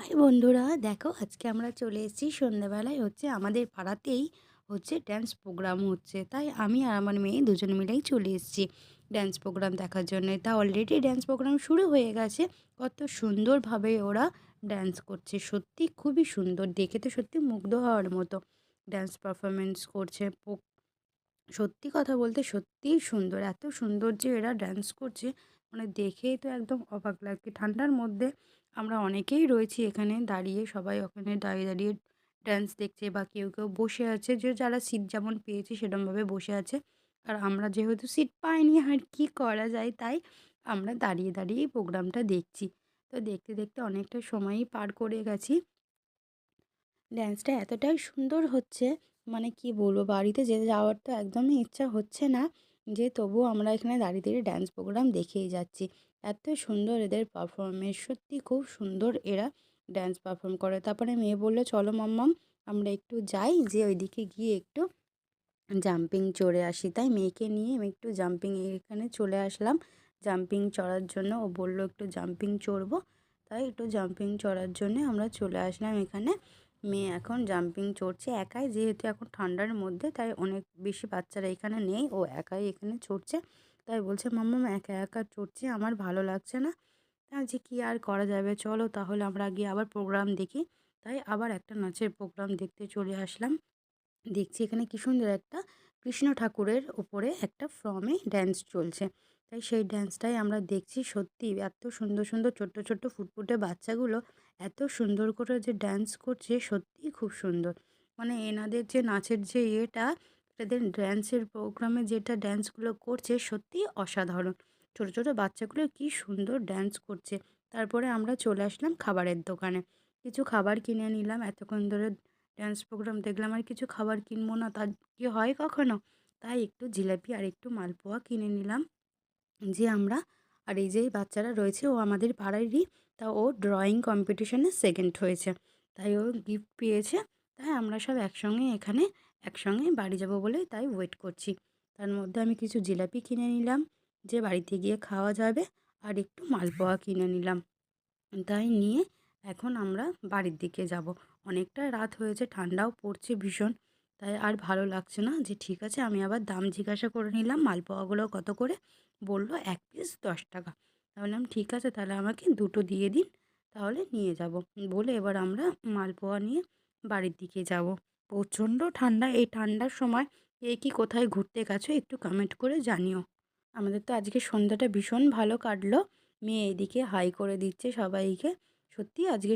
High বন্ধুরা, দেখো আজকে আমরা চলে এসেছি সন্ধ্যাবেলায় আমাদের পাড়াতেই ড্যান্স প্রোগ্রাম হচ্ছে। তাই আমি আর আমার মেয়ে দুজন মিলেই চলে এসেছি ড্যান্স প্রোগ্রাম দেখার জন্য। তা অলরেডি ড্যান্স প্রোগ্রাম শুরু হয়ে গেছে। কত সুন্দরভাবে ওরা ড্যান্স করছে, সত্যি খুবই সুন্দর, দেখে তো সত্যি মুগ্ধ হওয়ার মতো ড্যান্স পারফরমেন্স করছে। সত্যি কথা বলতে সত্যিই সুন্দর, এত সুন্দর যে এরা ডান্স করছে, মানে দেখেই তো একদম অবাক লাগে। ঠান্ডার মধ্যে আমরা অনেকেই রয়েছি এখানে দাঁড়িয়ে, সবাই ওখানে দাঁড়িয়ে দাঁড়িয়ে ডান্স দেখছে, বা কেউ কেউ বসে আছে, যে যারা সিট যেমন পেয়েছে সেরকমভাবে বসে আছে। আর আমরা যেহেতু সিট পাইনি, আর কি করা যায়, তাই আমরা দাঁড়িয়ে দাঁড়িয়েই প্রোগ্রামটা দেখছি। তো দেখতে দেখতে অনেকটা সময়ই পার করে গেছি। ড্যান্সটা এতটাই সুন্দর হচ্ছে, মানে কি বলবো, বাড়িতে যাওয়ার তো একদমই ইচ্ছা হচ্ছে না, যে তবুও আমরা এখানে দাঁড়িয়ে দাঁড়িয়ে ড্যান্স প্রোগ্রাম দেখেই যাচ্ছি। এত সুন্দর এদের পারফরমেন্স, সত্যি খুব সুন্দর এরা ড্যান্স পারফর্ম করে। তারপরে মেয়ে বললো, চলো মাম্মাম আমরা একটু যাই, যে ওইদিকে গিয়ে একটু জাম্পিং চড়ে আসি। তাই মেয়েকে নিয়ে আমি একটু জাম্পিং এখানে চলে আসলাম জাম্পিং চড়ার জন্য। ও বলল একটু জাম্পিং চড়বো, তাই একটু জাম্পিং চড়ার জন্যে আমরা চলে আসলাম এখানে। মেয়ে এখন জাম্পিং চড়ছে একাই, যেহেতু এখন ঠান্ডার মধ্যে, তাই অনেক বেশি বাচ্চারা এখানে নেই, ও একাই এখানে চড়ছে। তাই বলছে, মাম্মাম একা একা চড়ছি, আমার ভালো লাগছে না। যে কী আর করা যাবে, চলো তাহলে আমরা গিয়ে আবার প্রোগ্রাম দেখি। তাই আবার একটা নাচের প্রোগ্রাম দেখতে চলে আসলাম। দেখছি এখানে কি সুন্দর একটা কৃষ্ণ ঠাকুরের উপরে একটা ফর্মে ড্যান্স চলছে। তাই সেই ড্যান্সটাই আমরা দেখছি। সত্যি এত সুন্দর সুন্দর ছোট্ট ছোট্ট ফুটফুটে বাচ্চাগুলো এত সুন্দর করে যে ড্যান্স করছে, সত্যিই খুব সুন্দর। মানে এনাদের যে নাচের যে এদের ড্যান্সের প্রোগ্রামে যেটা ড্যান্সগুলো করছে, সত্যিই অসাধারণ। ছোট ছোট বাচ্চাগুলো কি সুন্দর ড্যান্স করছে। তারপরে আমরা চলে আসলাম খাবারের দোকানে, কিছু খাবার কিনে নিলাম। এতক্ষণ ধরে ডান্স প্রোগ্রাম দেখলাম, আর কিছু খাবার কিনবো না তা কি হয় কখনো? তাই একটু জিলাপি আর একটু মালপোয়া কিনে নিলাম, যে আমরা। আর এই যে বাচ্চারা রয়েছে, ও আমাদের পাড়ারই, তা ও ড্রয়িং কম্পিটিশনে সেকেন্ড হয়েছে, তাই ও গিফট পেয়েছে। তাই আমরা সব একসঙ্গে এখানে একসঙ্গে বাড়ি যাব বলে তাই ওয়েট করছি। তার মধ্যে আমি কিছু জিলাপি কিনে নিলাম, যে বাড়িতে গিয়ে খাওয়া যাবে, আর একটু মালপোয়া কিনে নিলাম। তাই নিয়ে এখন আমরা বাড়ির দিকে যাব। অনেকটা রাত হয়েছে, ঠান্ডাও পড়ছে ভীষণ। তাই আর ভালো লাগছে না, যে ঠিক আছে আমি আবার দাম জিজ্ঞাসা করে নিলাম মালপোয়াগুলো কত করে। বলল এক পিস 10 টাকা। তা বললাম ঠিক আছে, তাহলে আমাকে দুটো দিয়ে দিন, তাহলে নিয়ে যাব বলে এবার আমরা মালপোয়া নিয়ে বাড়ির দিকে যাব। প্রচণ্ড ঠান্ডা, এই ঠান্ডার সময় কে কি কোথায় ঘুরতে গেছো একটু কমেন্ট করে জানিও। আমাদের তো আজকে সন্ধ্যাটা ভীষণ ভালো কাটলো। মেয়ে এদিকে হাই করে দিচ্ছে সবাইকে। সত্যি আজকে